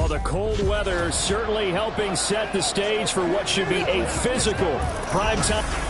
Well, the cold weather certainly helping set the stage for what should be a physical primetime.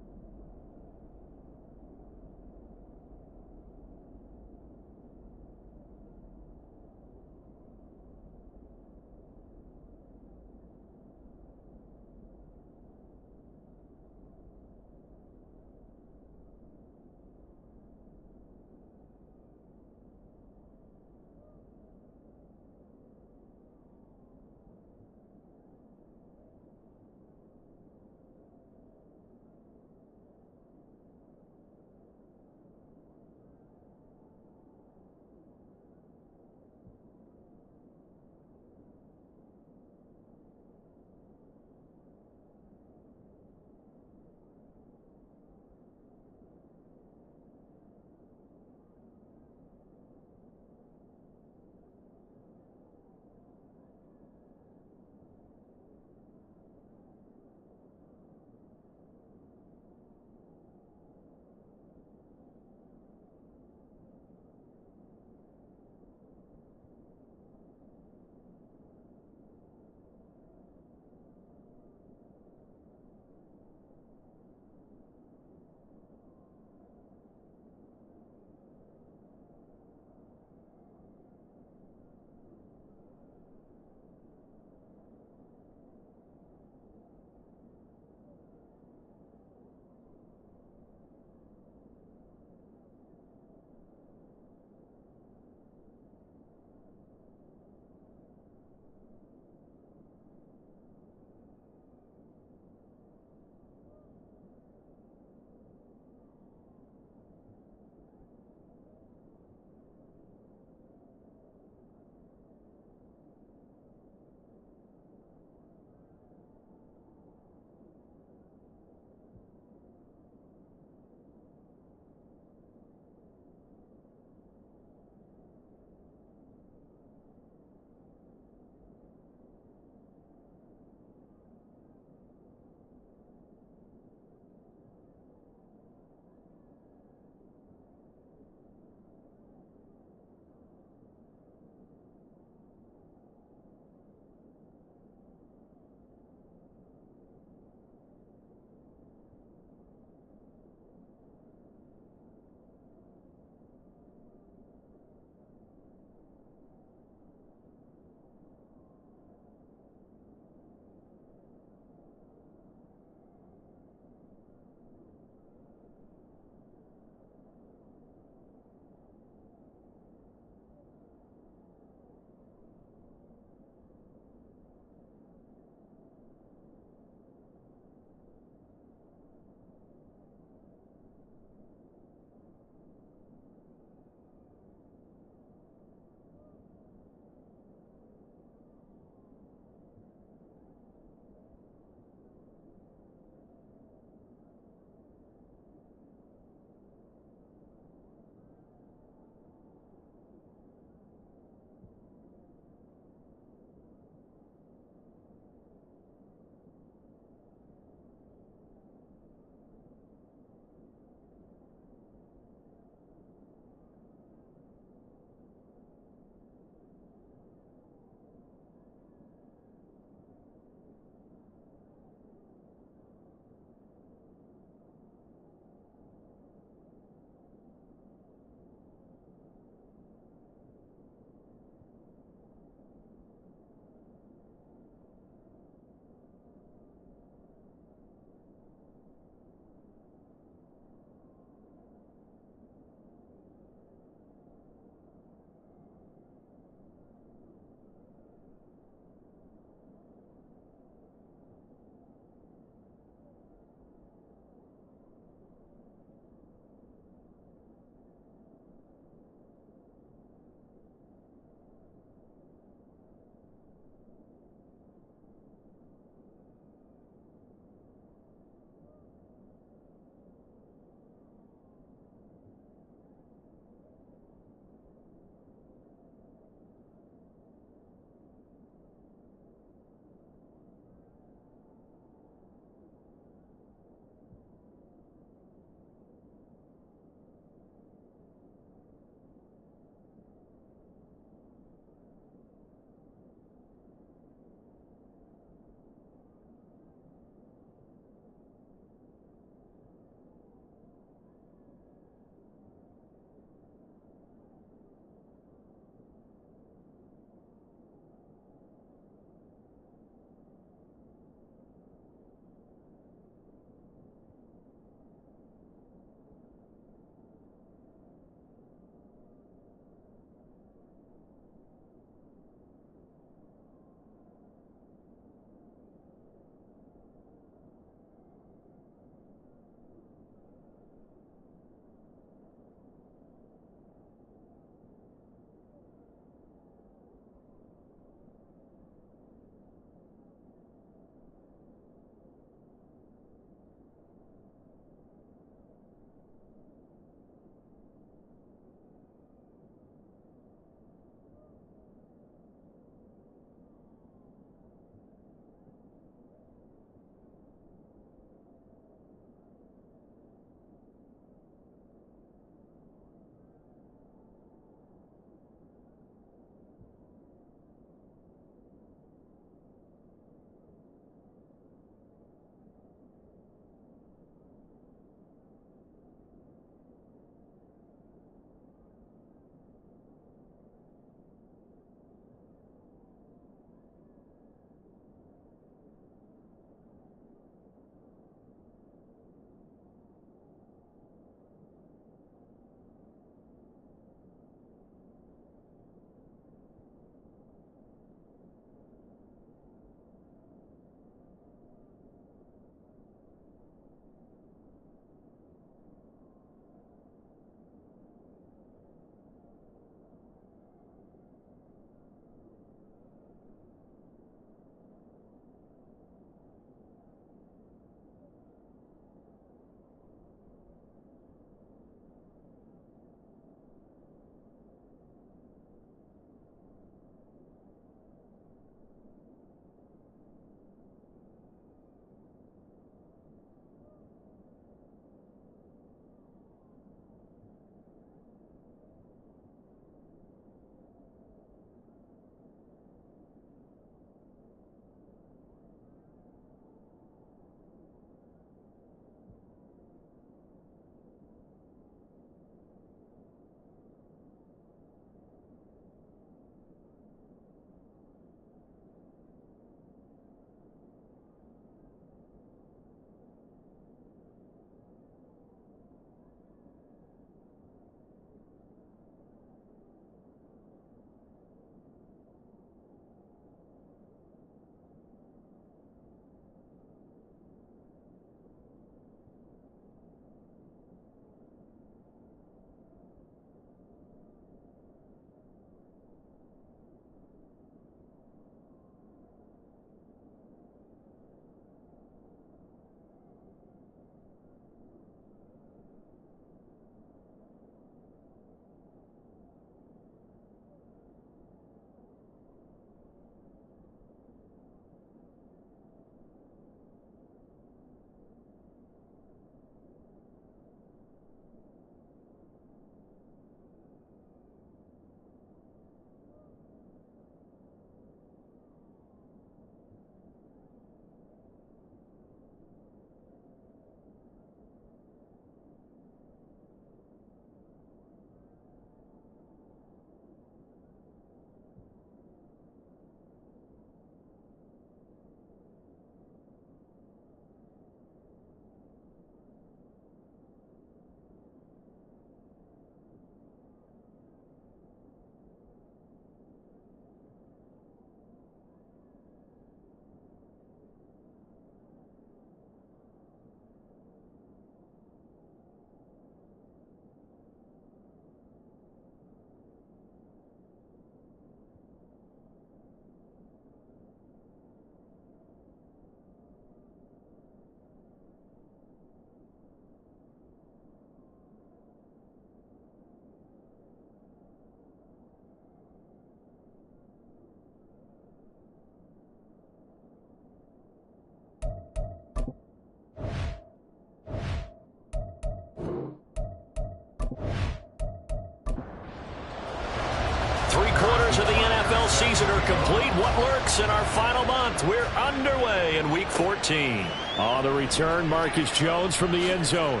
of the NFL season are complete. What lurks in our final month? We're underway in Week 14. On the return, Marcus Jones from the end zone.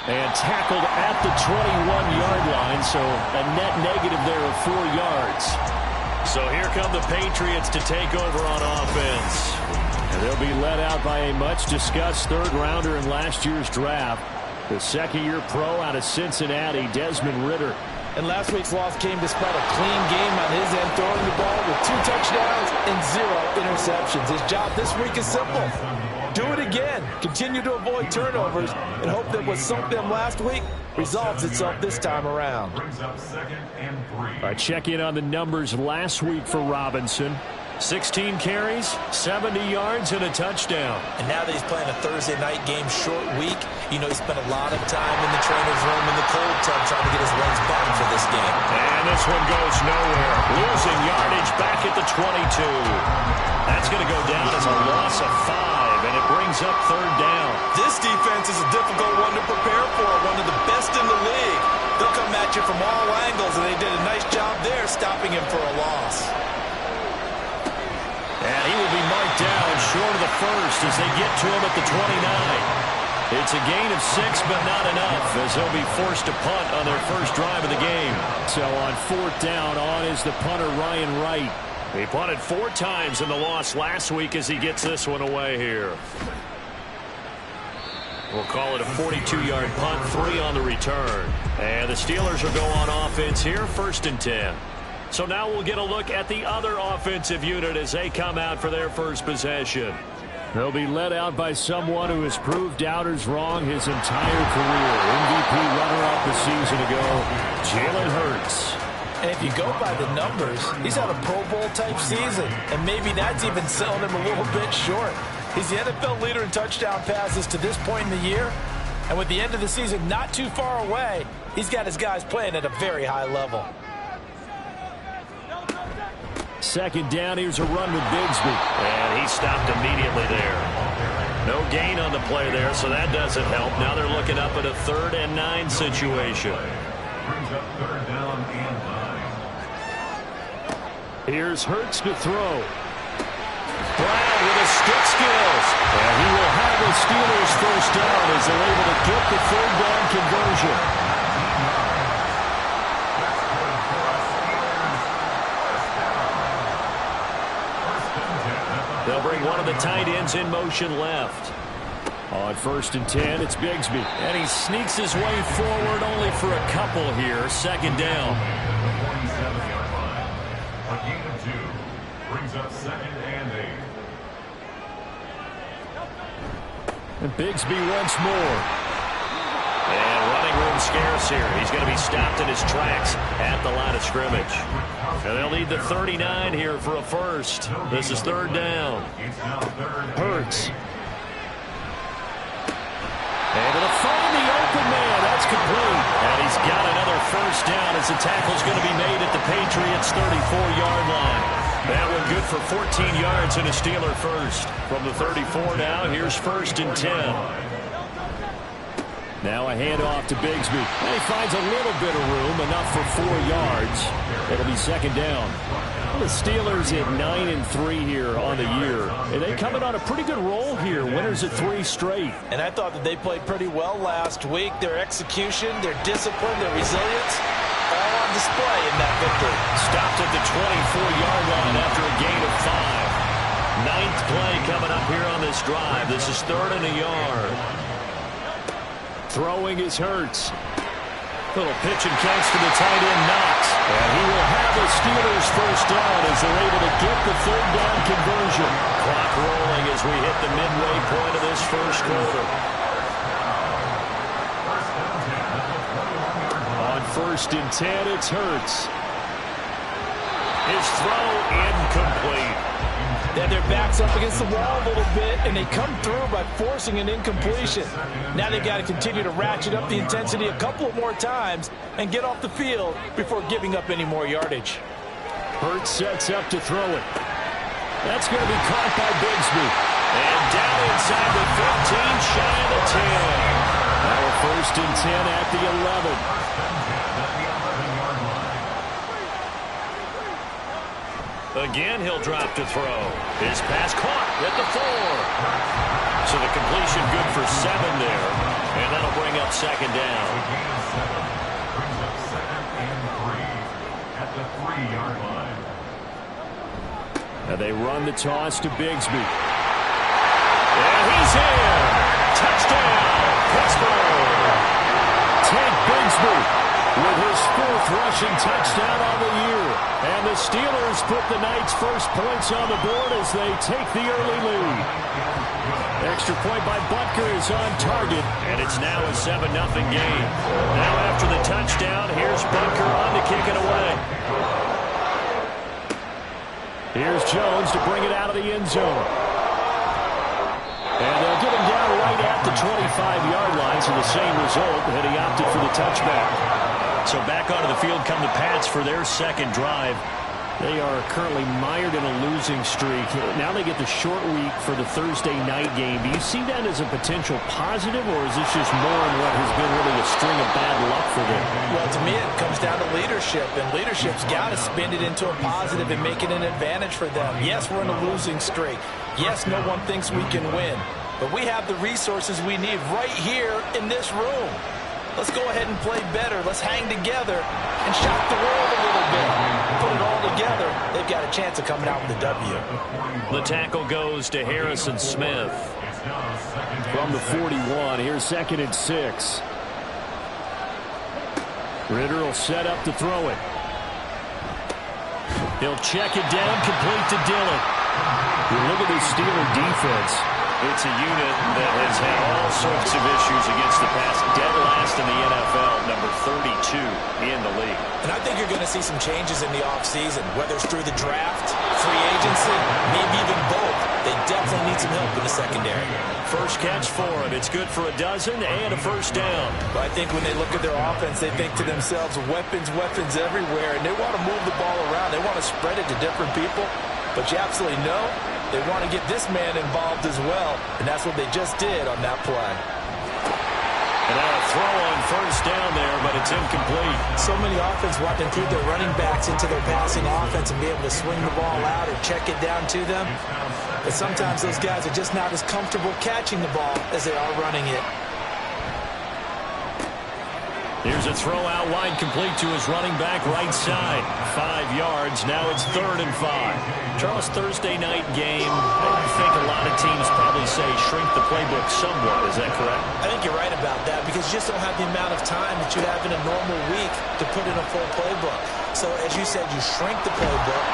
And tackled at the 21-yard line, so a net negative there of 4 yards. So here come the Patriots to take over on offense. And they'll be led out by a much-discussed third-rounder in last year's draft. The second-year pro out of Cincinnati, Desmond Ridder. And last week's loss came despite a clean game on his end, throwing the ball with 2 touchdowns and 0 interceptions. His job this week is simple. Do it again. Continue to avoid turnovers and hope that what sunk them last week resolves itself this time around. All right, check in on the numbers last week for Robinson. 16 carries, 70 yards, and a touchdown. And now that he's playing a Thursday night game, short week, you know he spent a lot of time in the trainer's room in the cold tub trying to get his legs back for this game. And this one goes nowhere. Losing yardage back at the 22. That's going to go down as a loss of 5, and it brings up third down. This defense is a difficult one to prepare for, one of the best in the league. They'll come at you from all angles, and they did a nice job there stopping him for a loss. And he will be marked down short of the first as they get to him at the 29. It's a gain of 6, but not enough, as they'll be forced to punt on their first drive of the game. So on fourth down, on is the punter, Ryan Wright. He punted 4 times in the loss last week as he gets this one away here. We'll call it a 42-yard punt, 3 on the return. And the Steelers will go on offense here, 1st and 10. So now we'll get a look at the other offensive unit as they come out for their first possession. They'll be led out by someone who has proved doubters wrong his entire career. MVP runner-up a season ago, Jalen Hurts. And if you go by the numbers, he's had a Pro Bowl-type season, and maybe that's even selling him a little bit short. He's the NFL leader in touchdown passes to this point in the year, and with the end of the season not too far away, he's got his guys playing at a very high level. Second down, here's a run with Bigsby. And he stopped immediately there. No gain on the play there, so that doesn't help. Now they're looking up at a 3rd and 9 situation. Brings up 3rd down and 9. Here's Hurts to throw. Brown with his stick skills. And he will have the Steelers first down as they're able to get the 3rd down conversion. They'll bring one of the tight ends in motion left. On 1st and 10, it's Bigsby. And he sneaks his way forward only for a couple here. 2nd down. A gain of 2. Brings up 2nd and 8. And Bigsby once more. And running room scarce here. He's going to be stopped in his tracks at the line of scrimmage. And they'll need the 39 here for a first. This is 3rd down. Hurts. Able to find the open man. That's complete. And he's got another first down as the tackle's going to be made at the Patriots' 34-yard line. That one good for 14 yards and a Steeler first. From the 34 now, here's 1st and 10. Now a handoff to Bigsby. And he finds a little bit of room, enough for 4 yards. It'll be 2nd down. The Steelers at 9-3 here on the year. And they coming on a pretty good roll here. Winners at 3 straight. And I thought that they played pretty well last week. Their execution, their discipline, their resilience, all on display in that victory. Stopped at the 24-yard line after a gain of 5. 9th play coming up here on this drive. This is 3rd and a yard. Throwing is Hurts. Little pitch and catch to the tight end, Knox. And he will have the Steelers first down as they're able to get the 3rd down conversion. Clock rolling as we hit the midway point of this first quarter. On 1st and 10, it's Hurts. His throw incomplete. Then their back's up against the wall a little bit, and they come through by forcing an incompletion. Now they've got to continue to ratchet up the intensity a couple of more times and get off the field before giving up any more yardage. Hurts sets up to throw it. That's going to be caught by Bigsby. And down inside the 15, shy of the 10. Now a 1st and 10 at the 11. Again, he'll drop to throw. His pass caught at the 4. So the completion good for 7 there. And that'll bring up second down. Brings up 2nd and 3 at the 3-yard line. Now they run the toss to Bigsby. And he's in. Touchdown, Pittsburgh. Tank Bigsby with his 4th rushing touchdown on the year. And the Steelers put the Knights' first points on the board as they take the early lead. Extra point by Butker is on target. And it's now a 7-0 game. Now after the touchdown, here's Butker on to kick it away. Here's Jones to bring it out of the end zone. And they'll get him down right at the 25-yard line, so the same result, and he opted for the touchback. So back onto the field come the Pats for their second drive. They are currently mired in a losing streak. Now they get the short week for the Thursday night game. Do you see that as a potential positive, or is this just more in what has been really a string of bad luck for them? Well, to me, it comes down to leadership, and leadership's got to spin it into a positive and make it an advantage for them. Yes, we're in a losing streak. Yes, no one thinks we can win, but we have the resources we need right here in this room. Let's go ahead and play better. Let's hang together and shock the world a little bit. Put it all together. They've got a chance of coming out with a W. The tackle goes to Harrison Smith. From the 41, here's 2nd and 6. Ritter will set up to throw it. He'll check it down, complete to Dillon. You look at this Steeler defense. It's a unit that has had all sorts of issues against the pass. Dead last in the NFL, number 32 in the league. And I think you're going to see some changes in the offseason, whether it's through the draft, free agency, maybe even both. They definitely need some help in the secondary. First catch for him. It's good for a dozen and a first down. But I think when they look at their offense, they think to themselves, weapons, weapons everywhere, and they want to move the ball around. They want to spread it to different people. But you absolutely know they want to get this man involved as well, and that's what they just did on that play. And now a throw on first down there, but it's incomplete. So many offenses want to include their running backs into their passing offense and be able to swing the ball out or check it down to them. But sometimes those guys are just not as comfortable catching the ball as they are running it. Here's a throw out wide, complete to his running back right side. 5 yards. Now it's 3rd and 5. Charles, Thursday night game. I think a lot of teams probably say shrink the playbook somewhat. Is that correct? I think you're right about that because you just don't have the amount of time that you have in a normal week to put in a full playbook. So as you said, you shrink the playbook.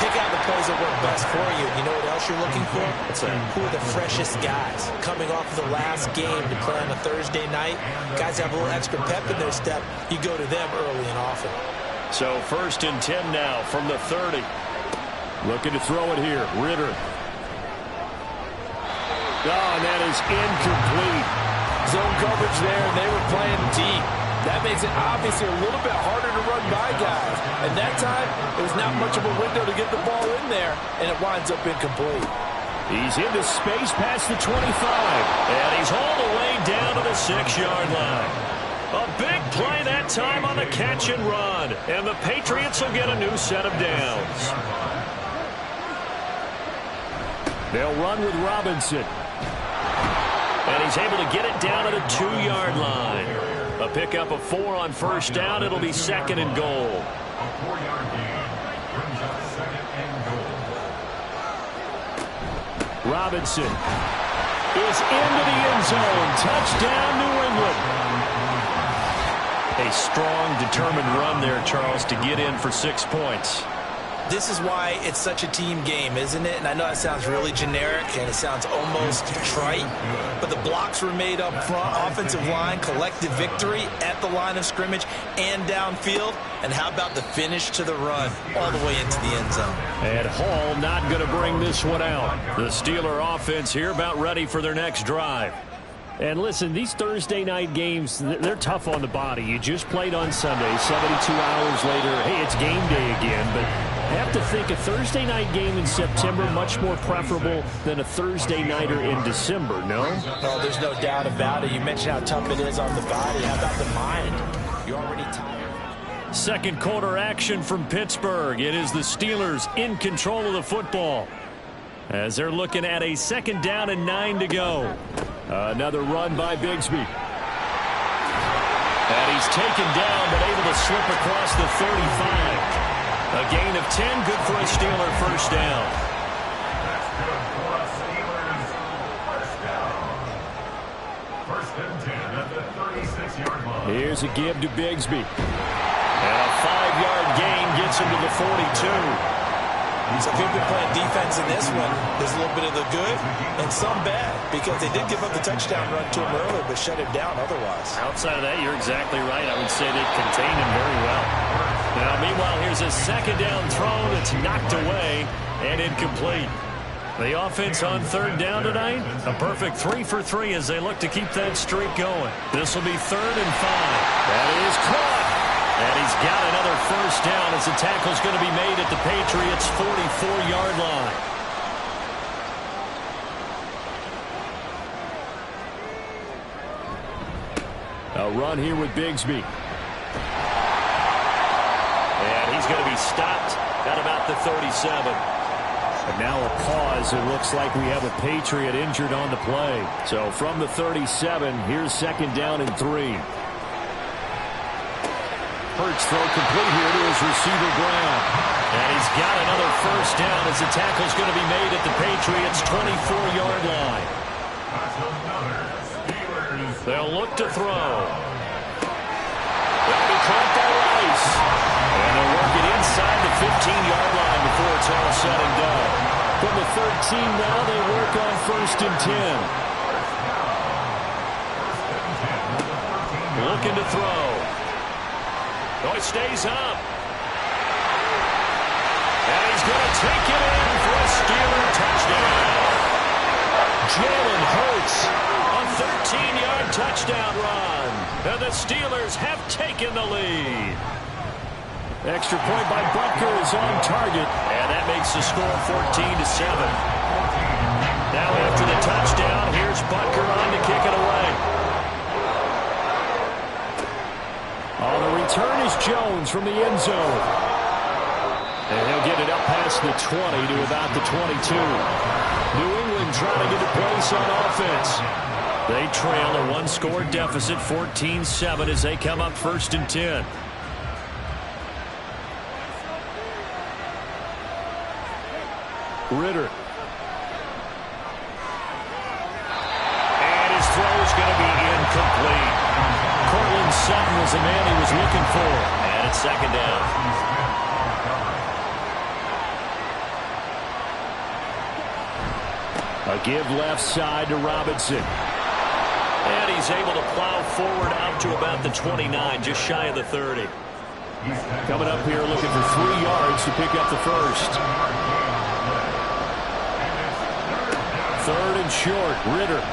Pick out the plays that work best for you. You know what else you're looking for? Who are the freshest guys coming off of the last game to play on a Thursday night? Guys have a little extra pep in their step. You go to them early and often. So 1st and 10 now from the 30. Looking to throw it here. Ritter. Oh, and that is incomplete. Zone coverage there, and they were playing deep. That makes it obviously a little bit harder to run by guys. And that time, it was not much of a window to get the ball in there, and it winds up incomplete. He's into space past the 25. And he's all the way down to the 6-yard line. A big play that time on the catch and run. And the Patriots will get a new set of downs. They'll run with Robinson. And he's able to get it down to the 2-yard line. A pickup of 4 on first down. It'll be 2nd and goal. A 4-yard gain brings up 2nd and goal. Robinson is into the end zone. Touchdown, New England. A strong, determined run there, Charles, to get in for 6 points. This is why it's such a team game, isn't it? And I know that sounds really generic and it sounds almost trite, but the blocks were made up front, offensive line, collective victory at the line of scrimmage and downfield. And how about the finish to the run all the way into the end zone? And Hall not going to bring this one out. The Steeler offense here about ready for their next drive. And listen, these Thursday night games, they're tough on the body. You just played on Sunday, 72 hours later, hey, it's game day again. But I have to think a Thursday night game in September much more preferable than a Thursday nighter in December, no? No, there's no doubt about it. You mentioned how tough it is on the body. How about the mind? You're already tired. Second quarter action from Pittsburgh. It is the Steelers in control of the football as they're looking at a 2nd down and 9 to go. Another run by Bigsby. And he's taken down but able to slip across the 35. A gain of 10, good for a Steeler first down. That's good for a Steelers first down. 1st and 10 at the 36-yard line. Here's a give to Bigsby. And a 5-yard gain gets him to the 42. So if you've been playing defense in this one, there's a little bit of the good and some bad, because they did give up the touchdown run to him earlier, but shut him down otherwise. Outside of that, you're exactly right. I would say they contained him very well. Now, meanwhile, here's a 2nd down throw that's knocked away and incomplete. The offense on 3rd down tonight, a perfect 3 for 3 as they look to keep that streak going. This will be 3rd and 5. That is caught. And he's got another first down as the tackle's going to be made at the Patriots' 44-yard line. A run here with Bigsby. And he's going to be stopped at about the 37. And now a pause. It looks like we have a Patriot injured on the play. So from the 37, here's 2nd down and 3. Hurts throw complete here to his receiver Brown. And he's got another first down as the tackle's going to be made at the Patriots' 24-yard line. That's another Steelers. They'll look to throw. That'll be caught by Rice. And they'll work it inside the 15-yard line before it's all said and done. From the 13 now, they work on 1st and 10. Looking to throw. Oh, he stays up. And he's going to take it in for a Steeler touchdown. Jalen Hurts, a 13-yard touchdown run. And the Steelers have taken the lead. Extra point by Butker is on target. And that makes the score 14-7. Now after the touchdown, here's Butker on to kick it away. On the return is Jones from the end zone. And he'll get it up past the 20 to about the 22. New England trying to get a place on offense. They trail a 1-score deficit, 14-7, as they come up 1st and 10. Ritter. And his throw is going to be incomplete. Cortland Sutton was the man he was looking for. And it's 2nd down. A give left side to Robinson. And he's able to plow forward out to about the 29, just shy of the 30. Coming up here looking for 3 yards to pick up the first. 3rd and short, Ritter.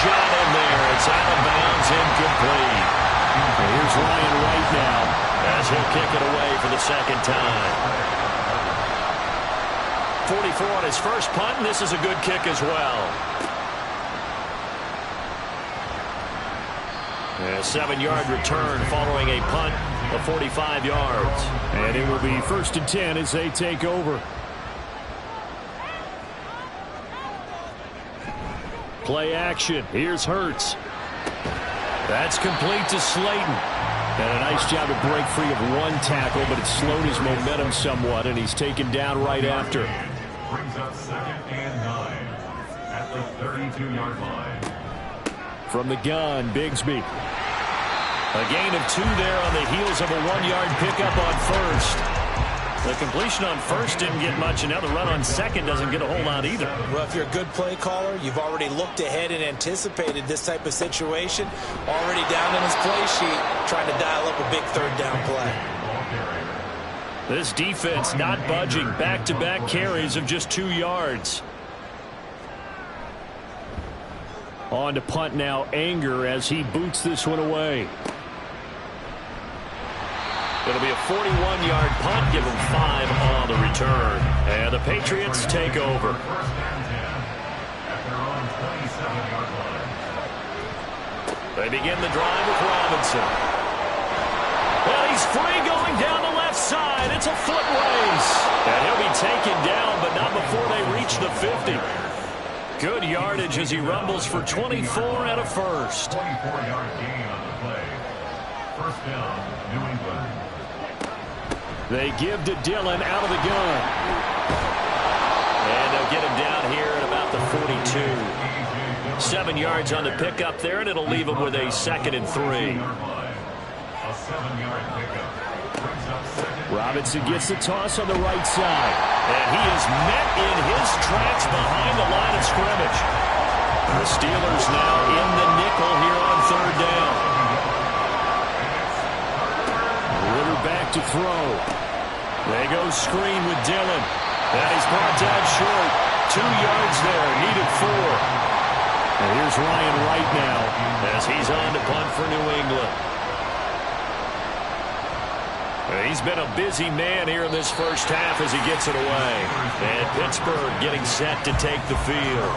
Shot in there. It's out of bounds, incomplete. Here's Ryan Wright now as he'll kick it away for the 2nd time. 44 on his first punt, and this is a good kick as well. A 7-yard return following a punt of 45 yards. And it will be 1st and 10 as they take over. Play action. Here's Hurts. That's complete to Slayton. And a nice job to break free of 1 tackle, but it slowed his momentum somewhat, and he's taken down right after. Brings up 2nd and 9 at the 32-yard line. From the gun, Bigsby. A gain of 2 there on the heels of a 1-yard pickup on 1st. The completion on 1st didn't get much, and now the run on 2nd doesn't get a whole lot either. Well, if you're a good play caller, you've already looked ahead and anticipated this type of situation. Already down in his play sheet, trying to dial up a big 3rd down play. This defense not budging. Back-to-back carries of just 2 yards. On to punt now, Anger, as he boots this one away. It'll be a 41-yard punt. Give them 5 on the return. And the Patriots take over. 1st and 10 at their own 27-yard line. They begin the drive with Robinson. Well, he's free going down the left side. It's a foot race. And he'll be taken down, but not before they reach the 50. Good yardage as he rumbles for 24 and a first. 24-yard gain on the play. First down, New England. They give to Dillon out of the gun. And they'll get him down here at about the 42. 7 yards on the pickup there, and it'll leave him with a 2nd and 3. A 7-yard pickup. Robinson gets the toss on the right side. And he is met in his tracks behind the line of scrimmage. The Steelers now in the nickel here on 3rd down. Ritter back to throw. They go screen with Dillon. And he's brought down short. 2 yards there, needed 4. And here's Ryan Wright now as he's on to punt for New England. He's been a busy man here in this first half as he gets it away. And Pittsburgh getting set to take the field.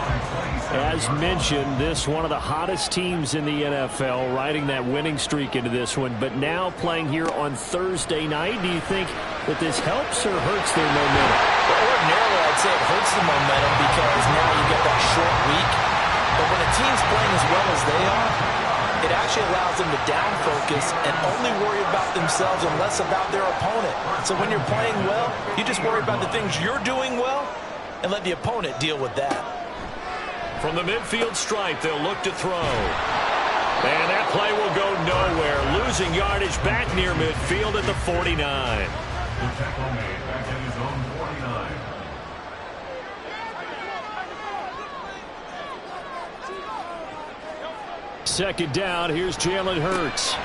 As mentioned, this one of the hottest teams in the NFL, riding that winning streak into this one, but now playing here on Thursday night. Do you think that this helps or hurts their momentum? Well, ordinarily, I'd say it hurts the momentum because now you get that short week. But when a team's playing as well as they are, it actually allows them to down focus and only worry about themselves and less about their opponent. So when you're playing well, you just worry about the things you're doing well and let the opponent deal with that. From the midfield stripe, they'll look to throw. And that play will go nowhere. Losing yardage back near midfield at the 49. The tackle made back in his own 49. Second down, here's Jalen Hurts.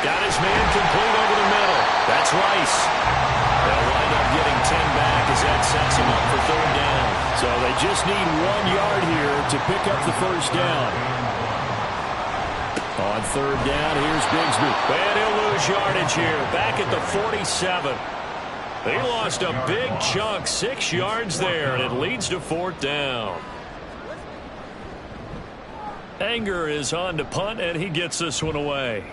Got his man complete over the middle. That's Rice. They'll wind up getting 10 back as that sets him up for 3rd down. So they just need 1 yard here to pick up the first down. On 3rd down, here's Bigsby. And he'll lose yardage here, back at the 47. They lost a big chunk, 6 yards there, and it leads to 4th down. Anger is on to punt, and he gets this one away.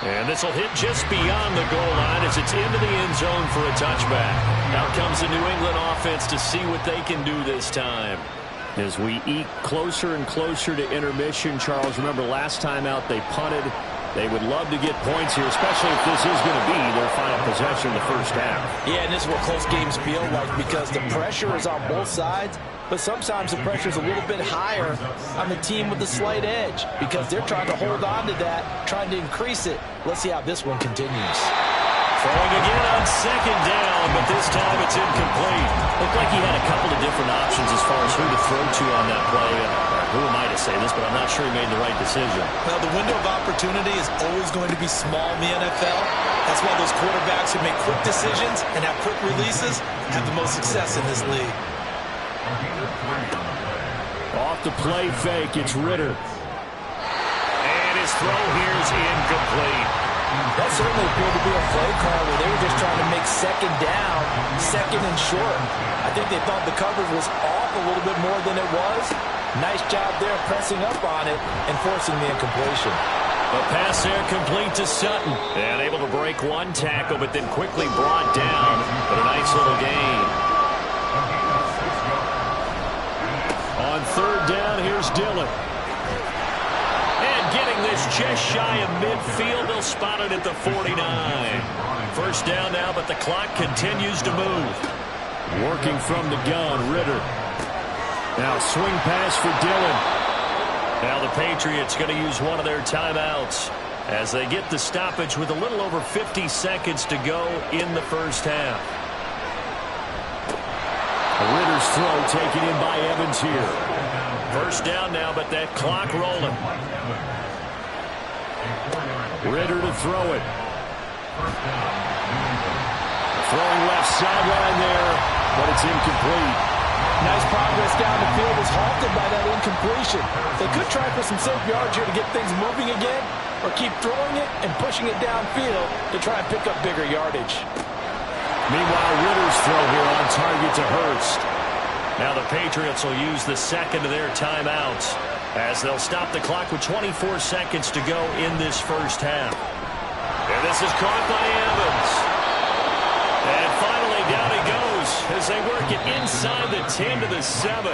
And this will hit just beyond the goal line as it's into the end zone for a touchback. Out comes the New England offense to see what they can do this time. As we eke closer and closer to intermission, Charles, remember last time out they punted. They would love to get points here, especially if this is going to be their final possession in the first half. Yeah, and this is what close games feel like because the pressure is on both sides, but sometimes the pressure is a little bit higher on the team with the slight edge because they're trying to hold on to that, trying to increase it. Let's see how this one continues. Throwing again on 2nd down, but this time it's incomplete. Looked like he had a couple of different options as far as who to throw to on that play. Who am I to say this, but I'm not sure he made the right decision. Well, the window of opportunity is always going to be small in the NFL. That's why those quarterbacks who make quick decisions and have quick releases have the most success in this league. Off the play fake, it's Ritter. And his throw here is incomplete. That certainly appeared to be a play call where they were just trying to make 2nd down, 2nd and short. I think they thought the coverage was off a little bit more than it was. Nice job there pressing up on it and forcing the incompletion. A pass there complete to Sutton. And able to break 1 tackle, but then quickly brought down. But a nice little gain. On 3rd down, here's Dillon. And getting this just shy of midfield, they'll spot it at the 49. First down now, but the clock continues to move. Working from the gun, Ritter. Now swing pass for Dillon. Now the Patriots going to use one of their timeouts as they get the stoppage with a little over 50 seconds to go in the first half. Ritter's throw taken in by Evans here. First down now, but that clock rolling. Ritter to throw it. Throwing left sideline there, but it's incomplete. Nice progress down the field was halted by that incompletion. They could try for some safe yards here to get things moving again, or keep throwing it and pushing it downfield to try and pick up bigger yardage. Meanwhile, Ritter's throw here on target to Hurst. Now the Patriots will use the 2nd of their timeouts as they'll stop the clock with 24 seconds to go in this first half. And this is caught by Evans. And finally down he goes as they work it inside the 10 to the 7.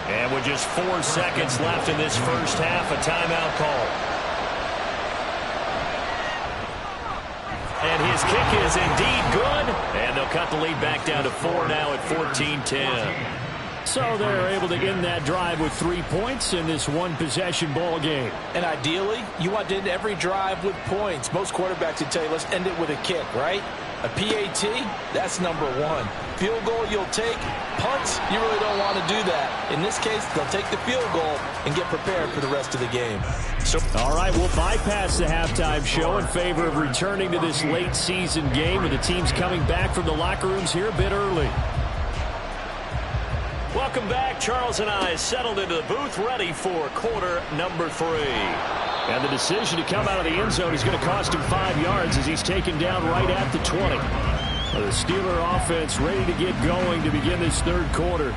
And with just 4 seconds left in this first half, a timeout call. And his kick is indeed good. And they'll cut the lead back down to 4 now at 14-10. So they're able to end that drive with 3 points in this one-possession ball game. And ideally, you want to end every drive with points. Most quarterbacks would tell you, let's end it with a kick, right? A PAT, that's number 1. Field goal you'll take. Punts, you really don't want to do that. In this case, they'll take the field goal and get prepared for the rest of the game. All right, we'll bypass the halftime show in favor of returning to this late-season game with the teams coming back from the locker rooms here a bit early. Welcome back. Charles and I settled into the booth, ready for quarter number 3. And the decision to come out of the end zone is going to cost him 5 yards as he's taken down right at the 20. The Steeler offense ready to get going to begin this third quarter.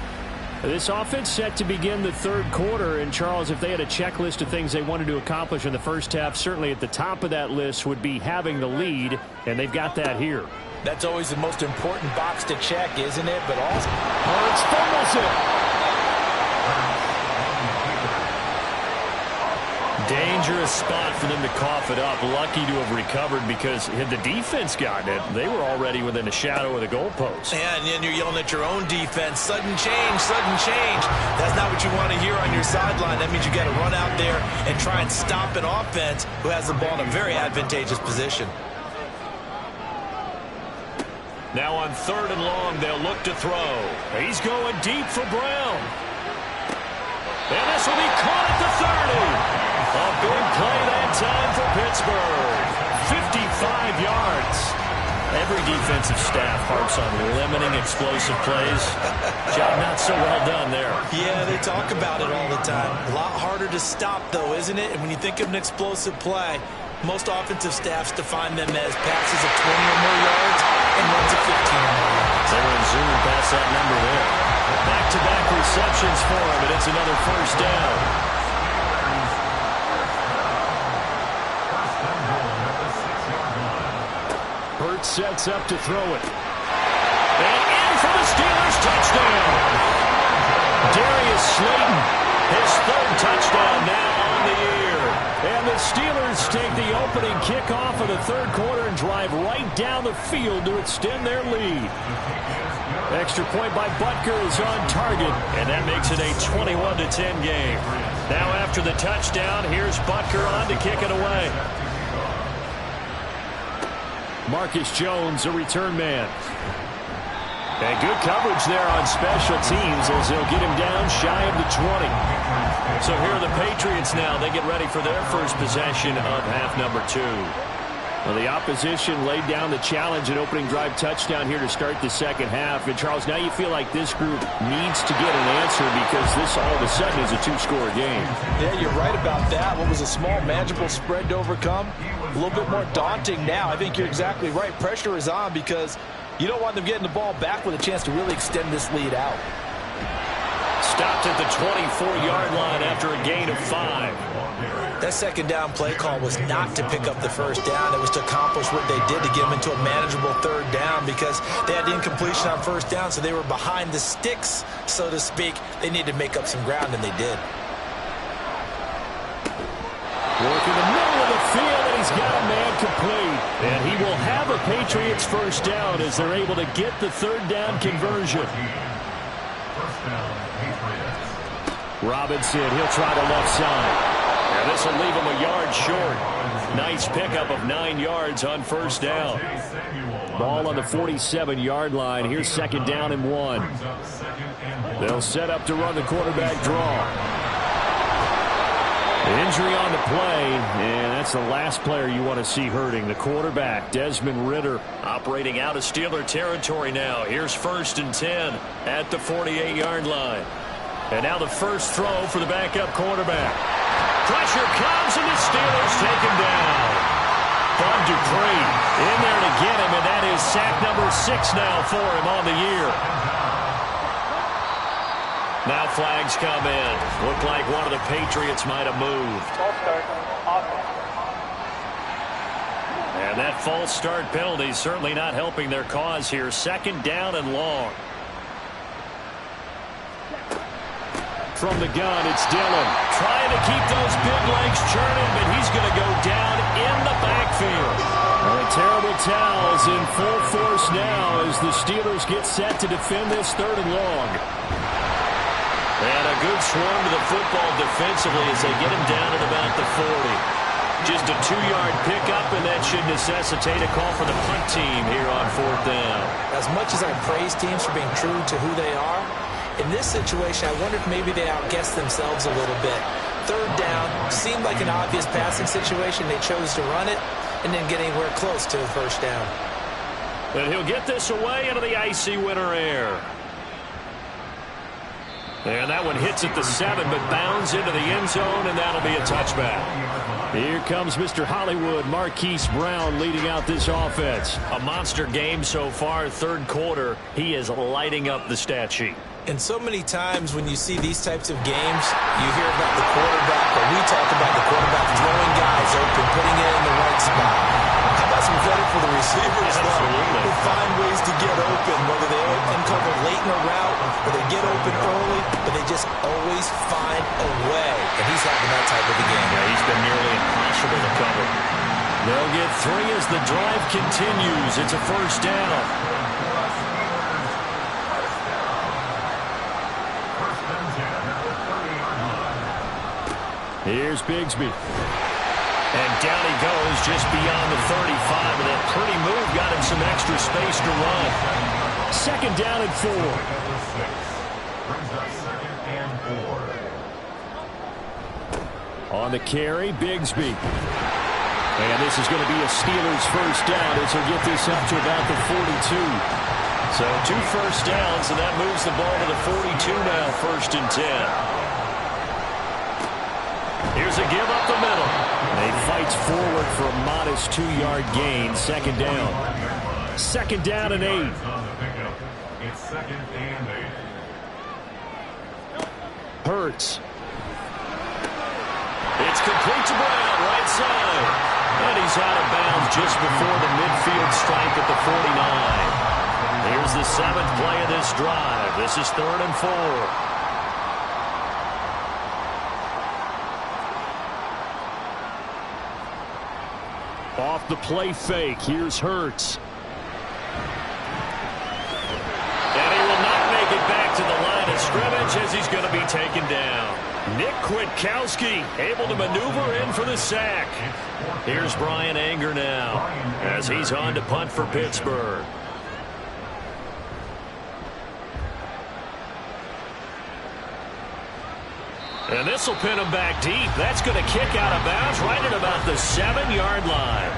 This offense set to begin the third quarter. And, Charles, if they had a checklist of things they wanted to accomplish in the first half, certainly at the top of that list would be having the lead, and they've got that here. That's always the most important box to check, isn't it? But also, Hurts fumbles it. Dangerous spot for them to cough it up. Lucky to have recovered because had the defense gotten it, they were already within the shadow of the goalpost. Yeah, and then you're yelling at your own defense. Sudden change, sudden change. That's not what you want to hear on your sideline. That means you got to run out there and try and stop an offense who has the ball in a very advantageous position. Now on 3rd and long, they'll look to throw. He's going deep for Brown. And this will be caught at the 30. A big play that time for Pittsburgh. 55 yards. Every defensive staff harps on limiting explosive plays. Job not so well done there. Yeah, they talk about it all the time. A lot harder to stop, though, isn't it? And when you think of an explosive play, most offensive staffs define them as passes of 20 or more yards and runs of 15 or more yards. They were zooming past that number there. Back-to-back receptions for him, and it's another first down. Hurts sets up to throw it. And in for the Steelers touchdown. Darius Slayton, his 3rd touchdown now on the year. And the Steelers take the opening kickoff of the third quarter and drive right down the field to extend their lead. Extra point by Butker is on target, and that makes it a 21-10 game. Now after the touchdown, here's Butker on to kick it away. Marcus Jones, a return man. And good coverage there on special teams as they'll get him down shy of the 20. So here are the Patriots now. They get ready for their first possession of half number 2. Well, the opposition laid down the challenge and opening drive touchdown here to start the second half. And, Charles, now you feel like this group needs to get an answer because this all of a sudden is a 2-score game. Yeah, you're right about that. What was a small, manageable spread to overcome? A little bit more daunting now. I think you're exactly right. Pressure is on because you don't want them getting the ball back with a chance to really extend this lead out. Stopped at the 24-yard line after a gain of 5. That second down play call was not to pick up the first down. It was to accomplish what they did to get them into a manageable 3rd down because they had the incompletion on first down, so they were behind the sticks, so to speak. They needed to make up some ground, and they did. Work in the middle of the field, and he's got a man complete. And he will have a Patriots first down as they're able to get the 3rd down conversion. Robinson, he'll try the left side. And this will leave him a yard short. Nice pickup of 9 yards on first down. Ball on the 47-yard line. Here's 2nd down and 1. They'll set up to run the quarterback draw. Injury on the play, and that's the last player you want to see hurting. The quarterback, Desmond Ridder. Operating out of Steeler territory now. Here's 1st and 10 at the 48-yard line. And now the first throw for the backup quarterback. Pressure comes, and the Steelers take him down. Bud Dupree in there to get him, and that is sack number 6 now for him on the year. Now flags come in. Looked like one of the Patriots might have moved. And that false start penalty is certainly not helping their cause here. Second down and long. From the gun, it's Dillon. Trying to keep those big legs churning, but he's going to go down in the backfield. And a terrible towel is in full force now as the Steelers get set to defend this third and long. And a good swarm to the football defensively as they get him down at about the 40. Just a 2-yard pickup, and that should necessitate a call for the punt team here on fourth down. As much as I praise teams for being true to who they are, in this situation, I wonder if maybe they outguessed themselves a little bit. Third down seemed like an obvious passing situation. They chose to run it and didn't get anywhere close to the first down. And he'll get this away into the icy winter air. And that one hits at the 7, but bounds into the end zone, and that'll be a touchback. Here comes Mr. Hollywood, Marquise Brown, leading out this offense. A monster game so far, third quarter. He is lighting up the stat sheet. And so many times when you see these types of games, you hear about the quarterback, or we talk about the quarterback throwing guys open, putting it in the right spot. How about some credit for the receivers, though, who find ways to get open, whether they uncover late in a route or they get open early, but they just always find a way. And he's having that type of a game. Yeah, he's been nearly impossible to cover. They'll get 3 as the drive continues. It's a first down. Here's Bigsby. And down he goes just beyond the 35, and that pretty move got him some extra space to run. Second down and 4. On the carry, Bigsby. And this is going to be a Steelers first down as he'll get this up to about the 42. So 2 first downs, and that moves the ball to the 42 now, first and 10. Here's a give up the middle. They fights forward for a modest 2-yard gain. Second down. Second down and 8. It's second and 8. Hurts. It's complete to Brown, right side. And he's out of bounds just before the midfield stripe at the 49. Here's the 7th play of this drive. This is 3rd and 4. Off the play fake. Here's Hurts. And he will not make it back to the line of scrimmage as he's going to be taken down. Nick Kwiatkowski able to maneuver in for the sack. Here's Brian Anger now as he's on to punt for Pittsburgh. And this will pin him back deep. That's going to kick out of bounds right at about the 7-yard line.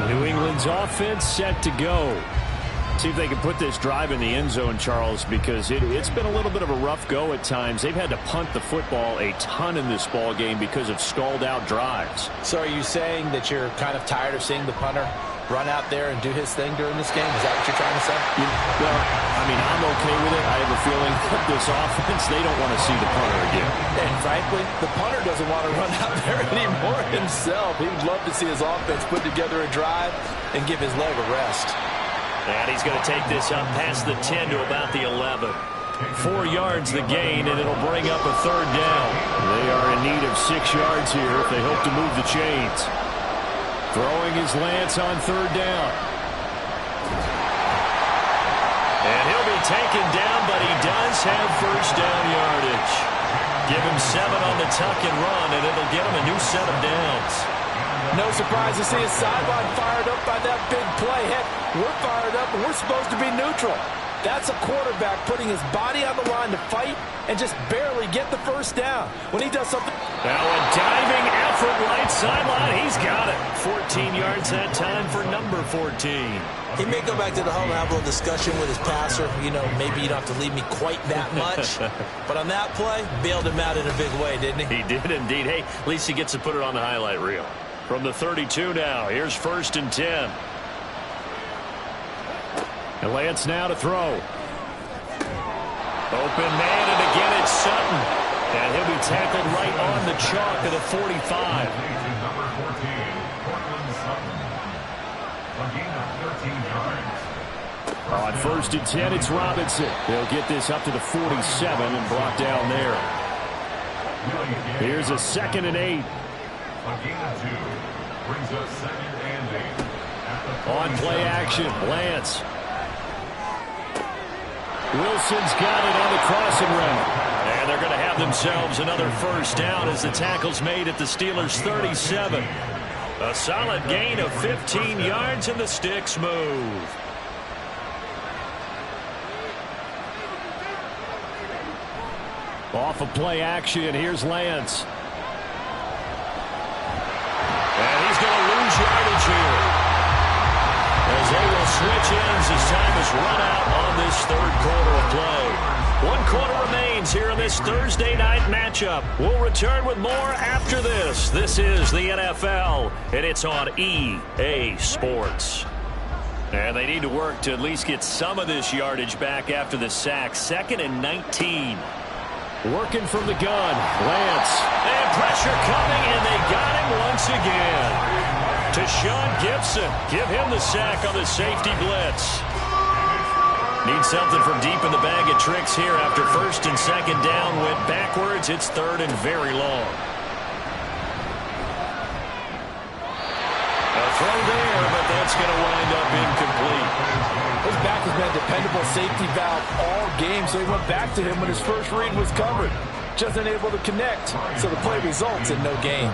New England's offense set to go. See if they can put this drive in the end zone, Charles, because it's been a little bit of a rough go at times. They've had to punt the football a ton in this ball game because of stalled out drives. So are you saying that you're kind of tired of seeing the punter run out there and do his thing during this game? Is that what you're trying to say? Well, I mean, I'm okay with it. I have a feeling that this offense, they don't want to see the punter again. And frankly, the punter doesn't want to run out there anymore himself. He would love to see his offense put together a drive and give his leg a rest. And he's going to take this up past the 10 to about the 11. 4 yards the gain, and it'll bring up a 3rd down. They are in need of 6 yards here if they hope to move the chains. Throwing his Lance on 3rd down. And he'll be taken down, but he does have first down yardage. Give him 7 on the tuck and run, and it'll get him a new set of downs. No surprise to see his sideline fired up by that big play. Heck, we're fired up, and we're supposed to be neutral. That's a quarterback putting his body on the line to fight and just barely get the first down. When he does something... Now a diving effort right sideline. He's got it. 14 yards that time for number 14. He may go back to the home and have a little discussion with his passer. You know, maybe you don't have to leave me quite that much. But on that play, bailed him out in a big way, didn't he? He did indeed. Hey, at least he gets to put it on the highlight reel. From the 32 now, here's 1st and 10. And Lance now to throw. Open man, and again it's Sutton. And he'll be tackled right on the chalk at the 45. Number 14, Cortland Sutton. A gain of 13 yards. On 1st and 10, it's Robinson. They'll get this up to the 47 and brought down there. Here's a 2nd and 8. A gain of 2 brings up 2nd and 8. On play action, Lance. Wilson's got it on the crossing route. And they're going to have themselves another first down as the tackle's made at the Steelers' 37. A solid gain of 15 yards, and the sticks move. Off of play action, here's Lance. And he's going to lose yardage here, as they will switch ends as time is run out on this 3rd quarter of play. 1 quarter remains here in this Thursday night matchup. We'll return with more after this. This is the NFL, and it's on EA Sports. And they need to work to at least get some of this yardage back after the sack. 2nd and 19. Working from the gun, Lance. And pressure coming, and they got him once again. To Sean Gibson. Give him the sack on the safety blitz. Need something from deep in the bag of tricks here after 1st and 2nd down. Went backwards. It's 3rd and very long. A throw there, but that's going to wind up incomplete. His back has been a dependable safety valve all game, so he went back to him when his first read was covered. Just unable to connect, so the play results in no gain.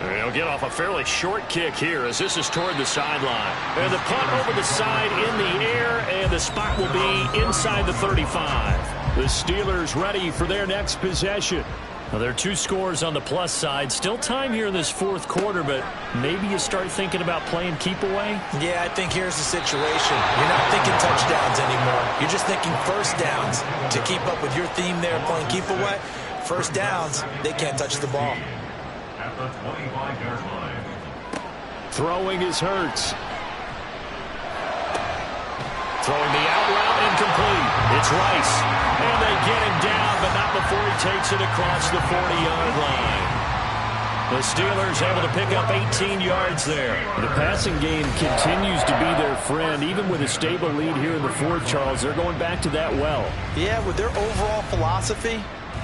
They'll get off a fairly short kick here as this is toward the sideline. And the punt over the side in the air, and the spot will be inside the 35. The Steelers ready for their next possession. Well, there are 2 scores on the plus side. Still time here in this 4th quarter, but maybe you start thinking about playing keep away? Yeah, I think here's the situation. You're not thinking touchdowns anymore. You're just thinking first downs. To keep up with your theme there, playing keep away, first downs, they can't touch the ball. At the 25-yard line. Throwing is Hurts. Throwing the out route, incomplete. It's Rice. And they get him down, but not before he takes it across the 40-yard line. The Steelers able to pick up 18 yards there. The passing game continues to be their friend. Even with a stable lead here in the 4th, Charles, they're going back to that well. Yeah, with their overall philosophy,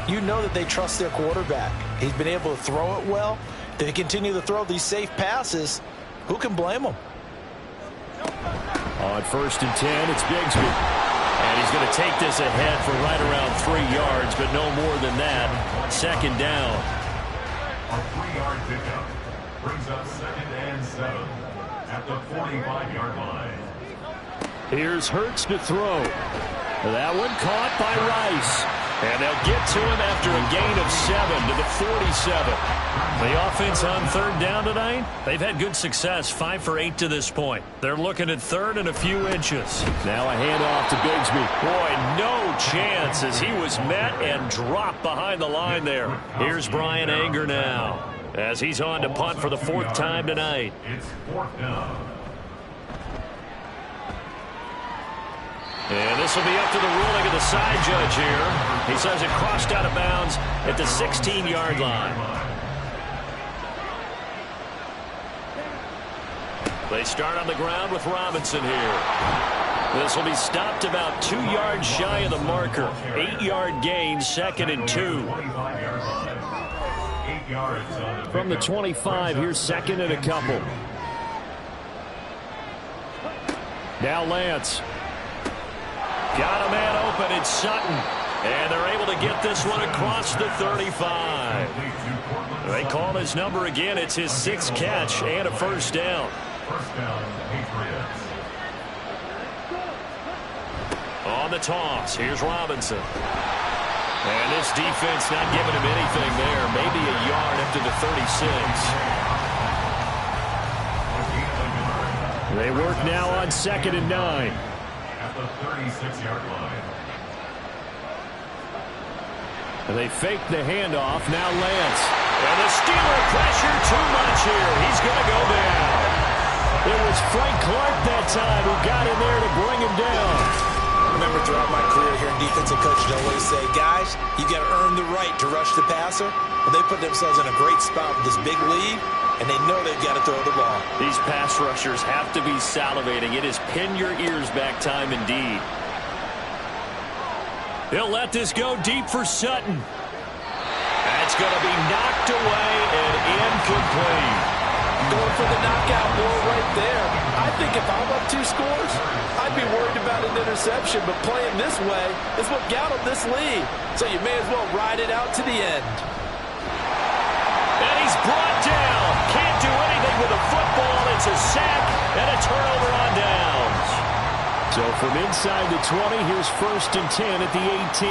you know that they trust their quarterback. He's been able to throw it well. They continue to throw these safe passes. Who can blame them? On 1st and 10, it's Bigsby. And he's going to take this ahead for right around 3 yards, but no more than that. 2nd down. A 3-yard pickup brings up 2nd and 7 at the 45-yard line. Here's Hurts to throw. That one caught by Rice. And they'll get to him after a gain of 7 to the 47. The offense on 3rd down tonight, they've had good success, 5 for 8 to this point. They're looking at 3rd and a few inches. Now a handoff to Bigsby. Boy, no chance as he was met and dropped behind the line there. Here's Brian Anger now as he's on to punt for the 4th time tonight. It's 4th down. And this will be up to the ruling of the side judge here. He says it crossed out of bounds at the 16-yard line. They start on the ground with Robinson here. This will be stopped about 2 yards shy of the marker. 8-yard gain, 2nd and 2. From the 25, here's 2nd and a couple. Now Lance. Got a man open, it's Sutton. And they're able to get this one across the 35. They call his number again. It's his 6th catch and a 1st down. First down, Patriots. On the toss, here's Robinson. And this defense not giving him anything there. Maybe a yard up to the 36. They work now on 2nd and 9. At the 36-yard line. And they fake the handoff. Now Lance. And the Steeler pressure too much here. He's going to go down. It was Frank Clark that time who got in there to bring him down. remember throughout my career here in defensive coaching, I always say, guys, you got to earn the right to rush the passer. Well, they put themselves in a great spot with this big lead, and they know they've got to throw the ball. These pass rushers have to be salivating. It is pin your ears back time indeed. He'll let this go deep for Sutton. That's going to be knocked away and incomplete. Going for the knockout blow right there. I think if I'm up 2 scores, I'd be worried about an interception, but playing this way is what got him this lead. So you may as well ride it out to the end. And he's brought down. Can't do anything with a football. It's a sack and a turnover on downs. So from inside the 20, here's 1st and 10 at the 18.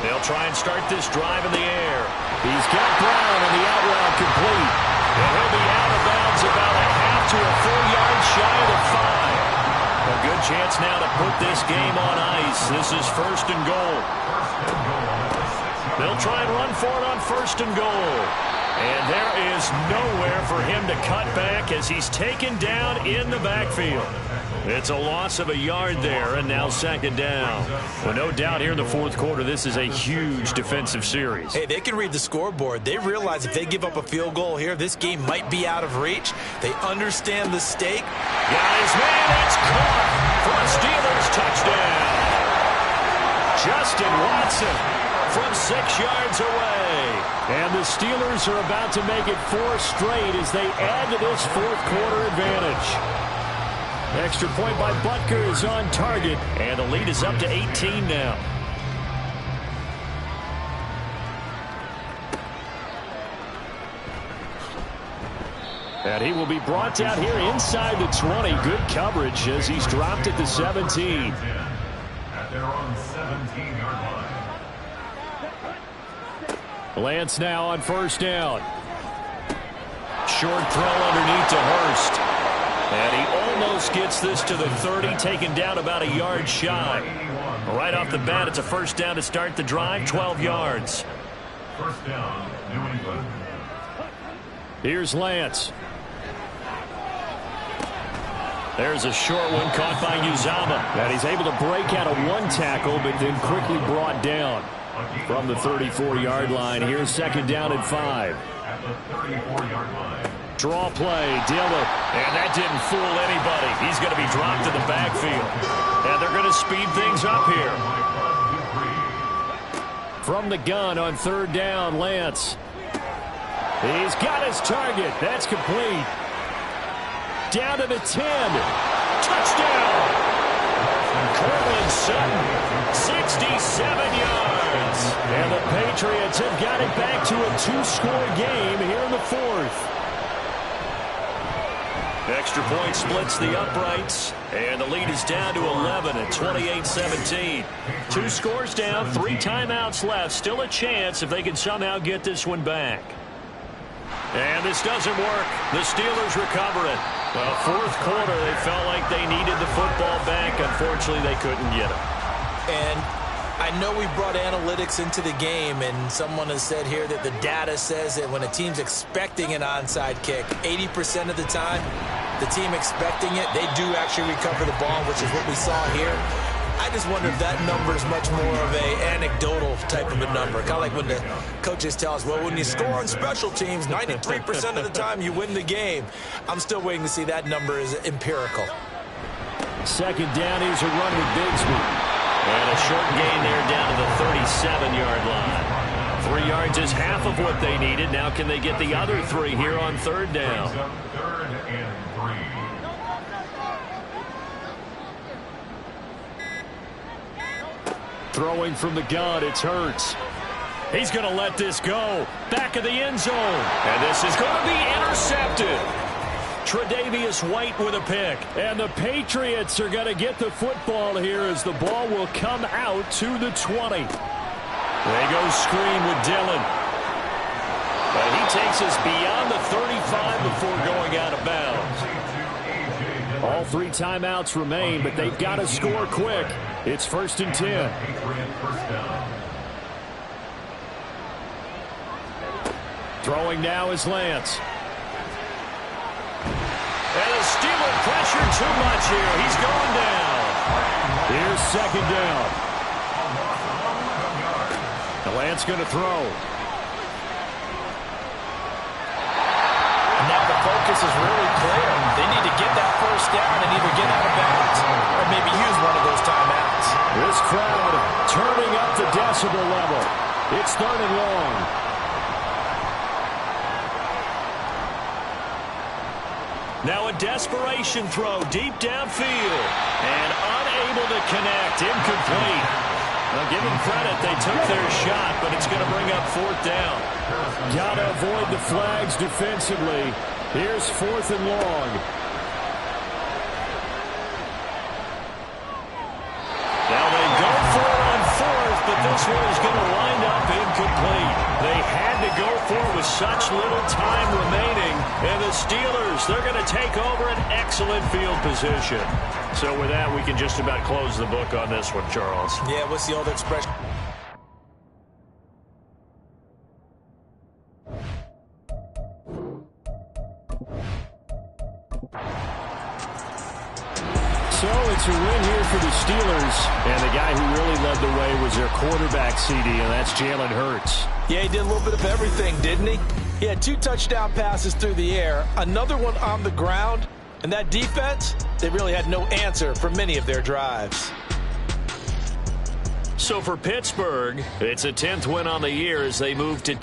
They'll try and start this drive in the air. He's got Brown on the out route complete. And he'll be out of bounds about a half to a full yard shy of the 5. A good chance now to put this game on ice. This is 1st and goal. They'll try and run for it on 1st and goal. And there is nowhere for him to cut back as he's taken down in the backfield. It's a loss of a yard there, and now 2nd down. Well, no doubt here in the 4th quarter, this is a huge defensive series. Hey, they can read the scoreboard. They realize if they give up a field goal here, this game might be out of reach. They understand the stake. Got his man. It's caught for a Steelers touchdown. Justin Watson from 6 yards away. And the Steelers are about to make it 4 straight as they add to this 4th quarter advantage. Extra point by Butker is on target, and the lead is up to 18 now. And he will be brought down here inside the 20. Good coverage as he's dropped at the 17. At their own 17-yard line. Lance now on 1st down. Short throw underneath to Hurst. And he almost gets this to the 30, taken down about a yard shy. Right off the bat, it's a 1st down to start the drive, 12 yards. 1st down, New England. Here's Lance. There's a short one caught by Uzama. And he's able to break out of 1 tackle, but then quickly brought down from the 34-yard line. Here's 2nd down and 5. At the 34-yard line. Draw play, Dillon. And that didn't fool anybody. He's going to be dropped to the backfield. And they're going to speed things up here. From the gun on 3rd down, Lance. He's got his target. That's complete. Down to the 10. Touchdown! Cortland Sutton, 67 yards. And the Patriots have got it back to a 2-score game here in the 4th. Extra point splits the uprights, and the lead is down to 11 at 28-17. 2 scores down, 3 timeouts left. Still a chance if they can somehow get this one back. And this doesn't work. The Steelers recover it. Well, 4th quarter, they felt like they needed the football back. Unfortunately, they couldn't get it. And I know we brought analytics into the game, and someone has said here that the data says that when a team's expecting an onside kick, 80% of the time, the team expecting it, they do actually recover the ball, which is what we saw here. I just wonder if that number is much more of a anecdotal type of a number. Kind of like when the coaches tell us, well, when you score on special teams, 93% of the time you win the game. I'm still waiting to see that number is empirical. 2nd down, here's a run with Bigsby. And a short gain there down to the 37-yard line. 3 yards is half of what they needed. Now can they get the other 3 here on 3rd down? 3rd and 3. Throwing from the gun, it's Hurts. He's going to let this go. Back of the end zone. And this is going to be intercepted. Tre'Davious White with a pick. And the Patriots are going to get the football here as the ball will come out to the 20. They go screen with Dillon. But he takes us beyond the 35 before going out of bounds. All 3 timeouts remain, but they've got to score quick. It's 1st and 10. Throwing now is Lance. And the Steeler pressure too much here. He's going down. Here's second down. The Lance going to throw. Now the focus is really clear. They need to get that first down and either get out of bounds or maybe use one of those timeouts. This crowd turning up the decibel level. It's 3rd and long. Now a desperation throw deep downfield. And unable to connect. Incomplete. Now give them credit. They took their shot, but it's going to bring up 4th down. Got to avoid the flags defensively. Here's 4th and long. Now they go for it on 4th, but this one is going to wind up incomplete. They had to go for it with such little time remaining. And the Steelers, they're going to take over an excellent field position. So with that, we can just about close the book on this one, Charles. Yeah, what's the old expression? So it's a win here for the Steelers. And the guy who really led the way was their quarterback, CD, and that's Jalen Hurts. Yeah, he did a little bit of everything, didn't he? He had 2 touchdown passes through the air, another one on the ground, and that defense, they really had no answer for many of their drives. So for Pittsburgh, it's a 10th win on the year as they move to